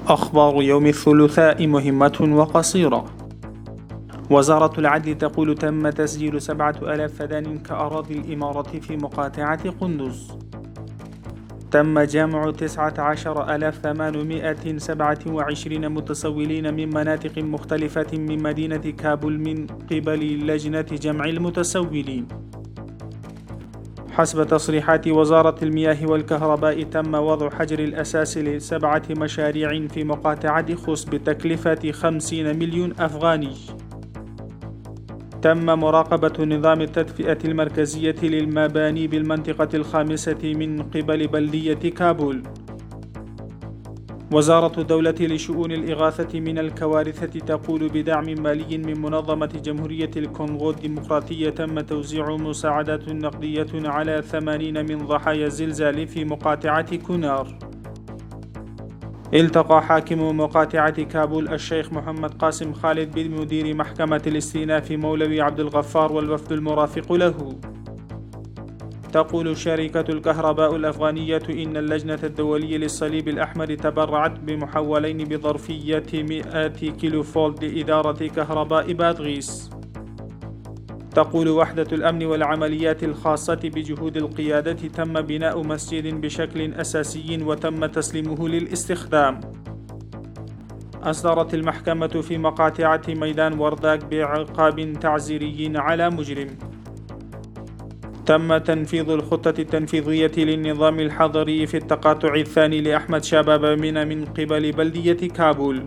أخبار يوم الثلاثاء مهمة وقصيرة. وزارة العدل تقول تم تسجيل 7000 فدان كأراضي الإمارة في مقاطعة قندز. تم جمع 19827 متسولين من مناطق مختلفة من مدينة كابول من قبل لجنة جمع المتسولين. حسب تصريحات وزارة المياه والكهرباء تم وضع حجر الأساس ل7 مشاريع في مقاطعة خوست بتكلفة 50 مليون أفغاني. تم مراقبة نظام التدفئة المركزية للمباني بالمنطقة الخامسة من قبل بلدية كابول. وزارة الدولة لشؤون الإغاثة من الكوارث تقول بدعم مالي من منظمة جمهورية الكونغو الديمقراطية تم توزيع مساعدات نقدية على 80 من ضحايا الزلزال في مقاطعة كونار. التقى حاكم مقاطعة كابول الشيخ محمد قاسم خالد بمدير محكمة الاستئناف مولوي عبد الغفار والوفد المرافق له. تقول شركة الكهرباء الأفغانية إن اللجنة الدولية للصليب الأحمر تبرعت بمحولين بظرفية 100 كيلو فولت لإدارة كهرباء بادغيس. تقول وحدة الأمن والعمليات الخاصة بجهود القيادة تم بناء مسجد بشكل أساسي وتم تسليمه للاستخدام. أصدرت المحكمة في مقاطعة ميدان ورداك بعقاب تعزيري على مجرم. تم تنفيذ الخطة التنفيذية للنظام الحضري في التقاطع الثاني لأحمد شاباب من قبل بلدية كابول.